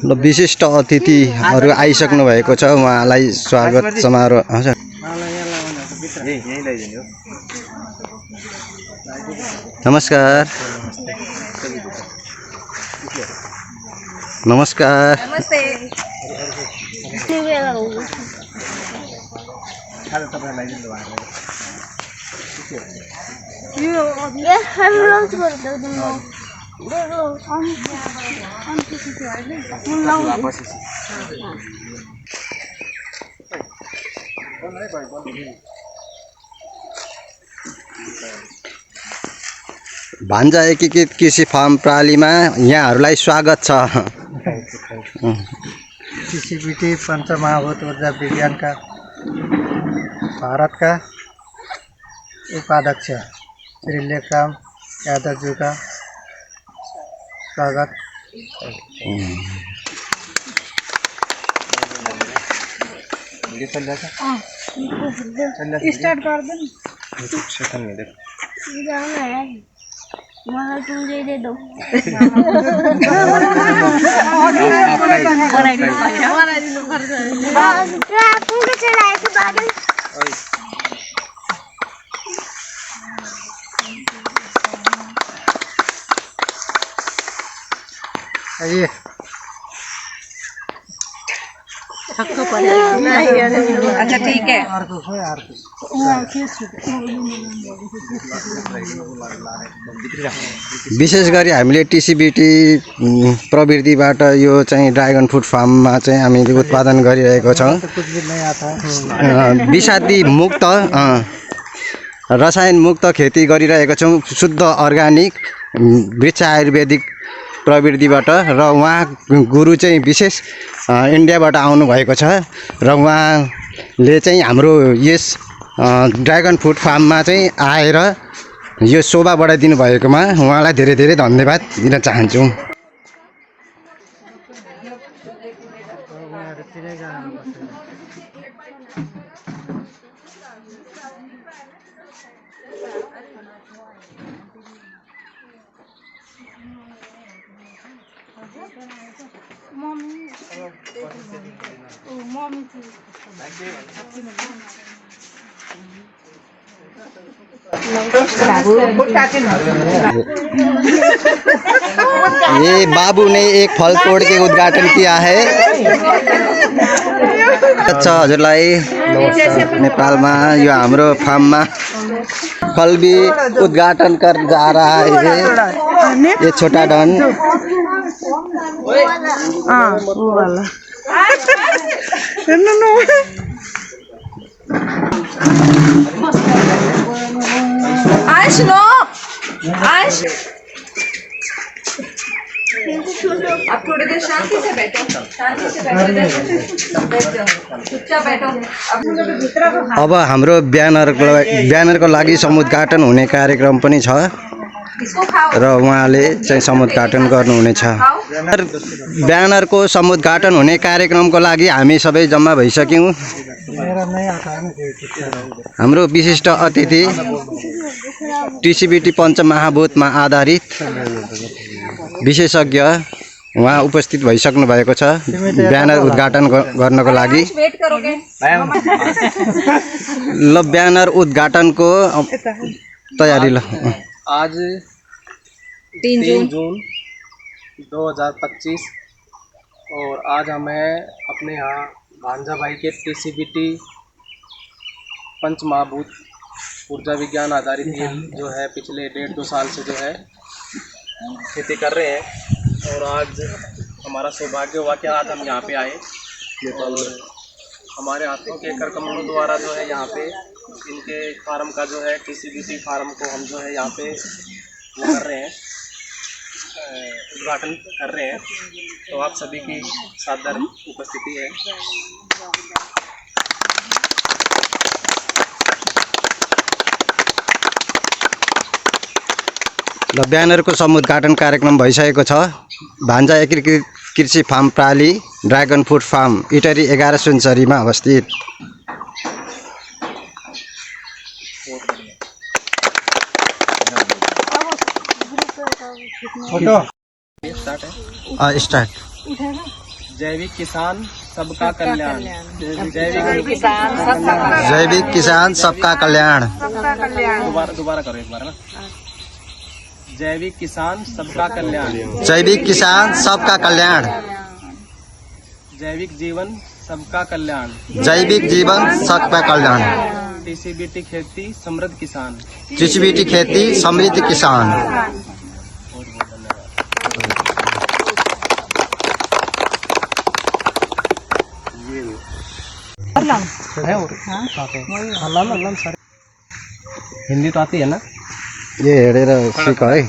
ल विशिष्ट अतिथिहरू आइसक्नु भएको छ उहाँलाई स्वागत समारोह हजुर नमस्कार नमस्कार नमस्ते भान्जा एकीकृत कृषि फार्म प्रालीमा यहाँहरूलाई स्वागत छ टीसीबीटी पंचमहाभूत ऊर्जा विज्ञान का भारत का उपाध्यक्ष श्री लेखराम यादव जी का स्वागत। स्टार्ट कर दो मला तुम दे दो आइए अच्छा ठीक है विशेष गरी हामीले टीसीबीटी प्रवृत्तिबाट यो चाहिँ ड्रागन फ्रुट फार्ममा चाहिँ हामीले उत्पादन गरिरहेको छौँ विषादी मुक्त रसायन मुक्त खेती गरिरहेको छौँ शुद्ध अर्गानिक वृक्ष आयुर्वेदिक प्रवृत्तिबाट र उहाँ गुरु चाहिँ विशेष इन्डियाबाट आउनु भएको छ र उहाँले चाहिँ हाम्रो यस ड्रागन फ्रुट फार्ममा चाहिँ आएर यो शोभा बढाइदिनु भएकोमा उहाँलाई धेरै धेरै धन्यवाद दिन चाहन्छु। ये बाबू ने एक फल तोड़ के उद्घाटन किया है। अच्छा हजुरलाई नेपालमा यो हाम्रो फार्ममा फल भी उद्घाटन कर जा रहा है ये छोटा डन आश नो आश आप थोड़ी देर शांति से बैठो चुपचाप बैठो अब हाम्रो ब्यानरको लागि समुद्घाटन हुने कार्यक्रम पनि छ र उहाँले चाहिँ समुद्घाटन गर्नुहुनेछ। ब्यानरको समुद्घाटन हुने कार्यक्रमको लागि हामी सबै जम्मा भइसक्यौँ। हाम्रो विशिष्ट अतिथि टीसीबीटी पञ्चमहाभूतमा आधारित विशेषज्ञ उहाँ उपस्थित भइसक्नु भएको छ ब्यानर उद्घाटन गर्नको लागि। ल ब्यानर उद्घाटनको तयारी ल। आज 3 जून 2025 और आज हमें अपने यहाँ भांजा भाई के टीसीबीटी पंचमहाभूत ऊर्जा विज्ञान आधारित ये जो है पिछले 1.5-2 साल से जो है खेती कर रहे हैं और आज हमारा सौभाग्य हुआ कि आज हम यहाँ पे आए नेपाल। हमारे हाथों के कर कमलों द्वारा जो है यहाँ पे इनके फार्म का जो है टीसीबीटी फार्म को हम जो है यहाँ पे वो कर रहे हैं उद्घाटन कर रहे हैं। तो आप सभी की सादर उपस्थिति है। ल ब्यानरको समुद्घाटन कार्यक्रम भइसकेको छ। भान्जा एकीकृत कृषि फार्म प्राली ड्रागन फ्रुट फार्म इटरी 11 सुनसरीमा अवस्थित। फोटो स्टार्ट है। स्टार्ट। जैविक किसान सबका कल्याण। जैविक किसान सबका जैविक किसान सबका कल्याण। दोबारा करो एक बार ना। जैविक किसान सबका कल्याण। जैविक किसान सबका कल्याण। जैविक जीवन सबका कल्याण। जैविक जीवन सबका कल्याण। टीसीबीटी खेती समृद्ध किसान। टीसीबीटी खेती समृद्ध किसान। बहुत बहुत धन्यवाद। हिंदी तो आती है ना? ये हेरेर सिक है।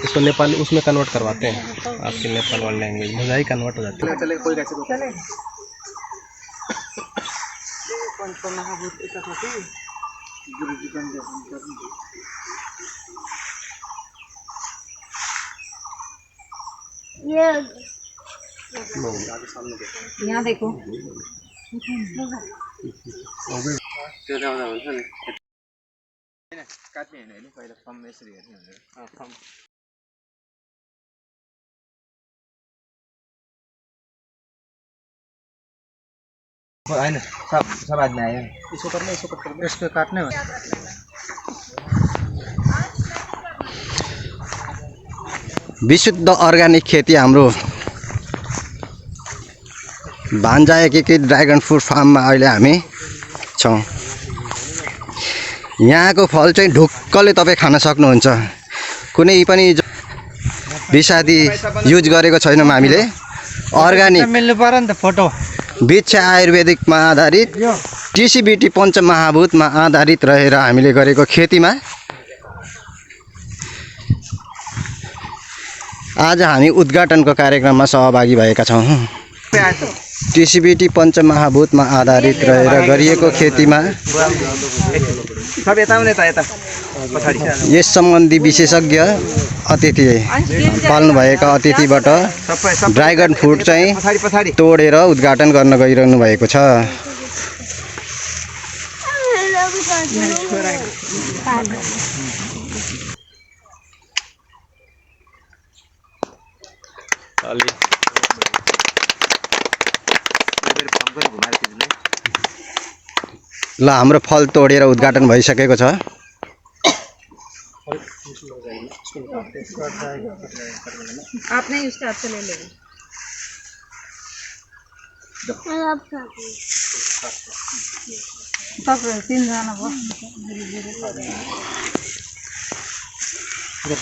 इसको नेपाली उसमें कन्वर्ट करवाते हैं, आपकी नेपाल वाली लैंग्वेज में ही कन्वर्ट हो जाती है। चले कोई कैसे यहाँ देखो। इसको करना, इसको कट करना। इसको काटने में विशुद्ध अर्ग्यानिक खेती हाम्रो भान्जा एकीकृत ड्रागन फ्रुट फार्ममा अहिले हामी छौँ। यहाँको फल चाहिँ ढुक्कले तपाईँ खान सक्नुहुन्छ। कुनै पनि विषादी युज गरेको छैनौँ हामीले। अर्ग्यानिक मिल्नु पर्यो नि त फोटो। वृक्ष आयुर्वेदिकमा आधारित टीसीबीटी पञ्चमहाभूतमा आधारित रहेर हामीले गरेको खेतीमा आज हामी उद्घाटनको कार्यक्रममा सहभागी भएका छौँ। टीसीबीटी पञ्चमहाभूतमा आधारित रहेर गरिएको खेतीमा यस सम्बन्धी विशेषज्ञ अतिथि पाल्नुभएका अतिथिबाट ड्रागन फ्रुट चाहिँ तोडेर उद्घाटन गर्न गइरहनु भएको छ। ल हाम्रो फल तोडेर उद्घाटन भइसकेको छ। आपने उसके हाथ से ले लेंगे।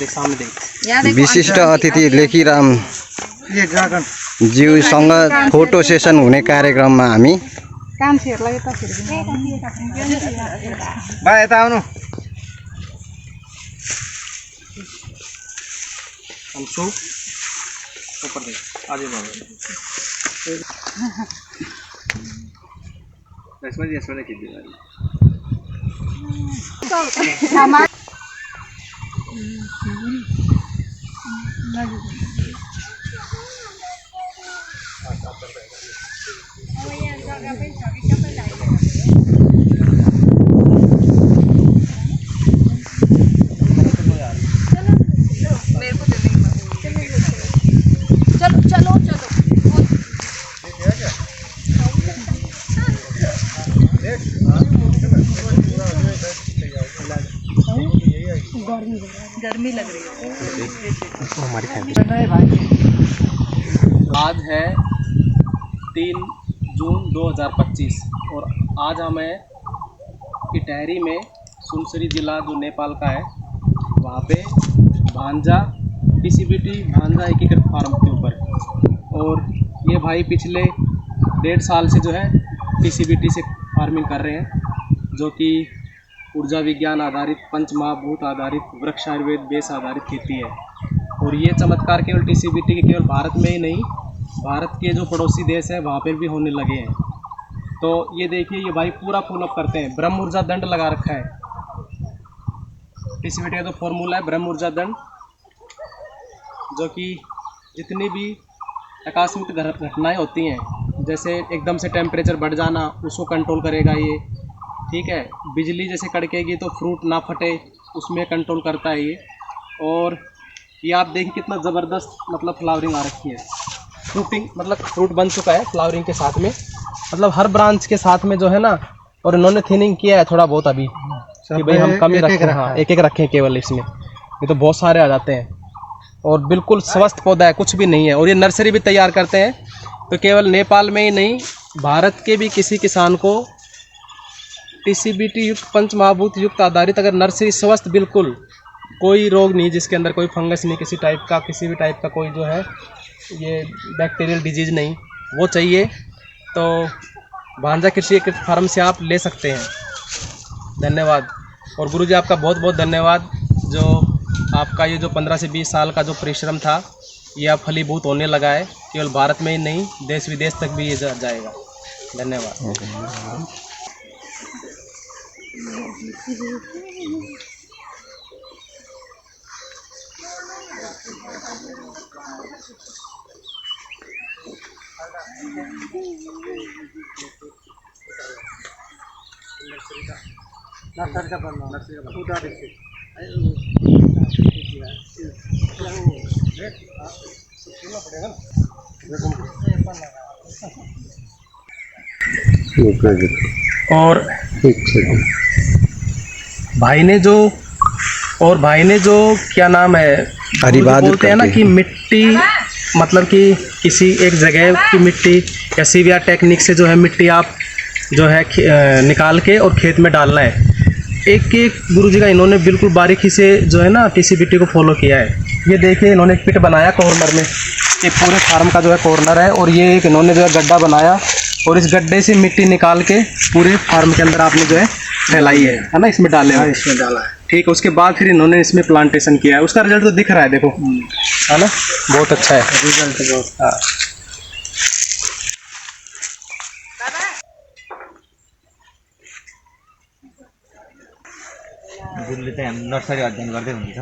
सामने देख। यहाँ देखो। विशिष्ट अतिथि लेखीराम ये ड्रागन ज्यूसँग फोटो सेसन हुने कार्यक्रममा हामी भाइ यता आउनु। अंशु ऊपर देख, आगे बढ़ो। इसमें कीजिए। गर्मी लग रही है। हमारी आज है 3 जून 2025 और आज हमें इटहरी में सुनसरी ज़िला जो नेपाल का है वहाँ पे भांजा टीसीबीटी भांजा एकीकृत फार्म के ऊपर, और ये भाई पिछले 1.5 साल से जो है टीसीबीटी से फार्मिंग कर रहे हैं, जो कि ऊर्जा विज्ञान आधारित पंचमहाभूत आधारित वृक्ष आयुर्वेद बेस आधारित खेती है। और ये चमत्कार केवल टीसीबीटी के केवल भारत में ही नहीं, भारत के जो पड़ोसी देश है वहाँ पर भी होने लगे हैं। तो ये देखिए, ये भाई पूरा फॉलो अप करते हैं। ब्रह्म ऊर्जा दंड लगा रखा है। टीसीबीटी का तो फॉर्मूला है ब्रह्म ऊर्जा दंड, जो कि जितनी भी आकस्मिक घटनाएँ होती हैं, जैसे एकदम से टेम्परेचर बढ़ जाना, उसको कंट्रोल करेगा ये। ठीक है, बिजली जैसे कड़केगी तो फ्रूट ना फटे, उसमें कंट्रोल करता है ये। और ये आप देखिए कितना ज़बरदस्त मतलब फ्लावरिंग आ रखी है, फ्रूटिंग मतलब फ्रूट बन चुका है फ्लावरिंग के साथ में, मतलब हर ब्रांच के साथ में जो है ना। और इन्होंने थिनिंग किया है थोड़ा बहुत अभी कि भाई हम कम ही रखें, हाँ एक एक रखें केवल इसमें, ये तो बहुत सारे आ जाते हैं। और बिल्कुल स्वस्थ पौधा है, कुछ भी नहीं है। और ये नर्सरी भी तैयार करते हैं, तो केवल नेपाल में ही नहीं, भारत के भी किसी किसान को TCBT युक्त पंचमहाभूत युक्त आधारित अगर नर्सरी स्वस्थ, बिल्कुल कोई रोग नहीं, जिसके अंदर कोई फंगस नहीं, किसी टाइप का, किसी भी टाइप का कोई जो है ये बैक्टीरियल डिजीज़ नहीं, वो चाहिए तो भांजा कृषि फार्म से आप ले सकते हैं। धन्यवाद। और गुरुजी आपका बहुत बहुत धन्यवाद, जो आपका ये जो 15 से 20 साल का जो परिश्रम था ये अब फलीभूत होने लगा है, केवल भारत में ही नहीं देश विदेश तक भी ये जाएगा। धन्यवाद। और भाई ने जो क्या नाम है, बोलते हैं ना कि मिट्टी मतलब कि किसी एक जगह की मिट्टी या सीविया टेक्निक से जो है मिट्टी आप जो है निकाल के और खेत में डालना है। एक एक गुरुजी का इन्होंने बिल्कुल बारीकी से जो है ना TCBT को फॉलो किया है। ये देखिए इन्होंने एक पिट बनाया कॉर्नर में, ये पूरे फार्म का जो है कॉर्नर है, और ये एक इन्होंने जो है गड्ढा बनाया और इस गड्ढे से मिट्टी निकाल के पूरे फार्म के अंदर आपने जो है फैलाई है ना, इसमें डाले हैं, इसमें डाला है। ठीक है, उसके बाद फिर इन्होंने इसमें प्लांटेशन किया है, उसका रिजल्ट तो दिख रहा है, देखो है ना, बहुत अच्छा है रिजल्ट बहुत। हाँ जुनले चाहिँ हामी नर्सरी अध्ययन गर्दै हुनुहुन्छ।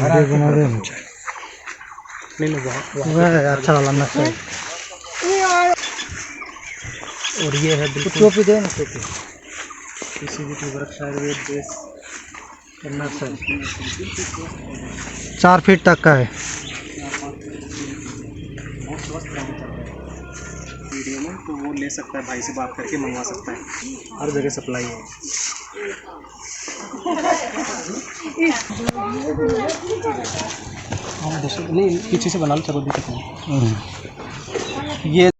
बनाउँदै हुन्छ अच्छा वाला नर्सरी। और ये है बिल्कुल टोपी दे ना, टोपी TCBT वृक्ष आयुर्वेद देश नर्सरी 4 फीट तक का है। बहुत स्वस्थ पौधे चल रहे हैं वीडियो में, तो वो ले सकता है, भाई से बात करके मंगवा सकता है, हर जगह सप्लाई है। नहीं पीछे से बना लो, चलो दिक्कत नहीं। ये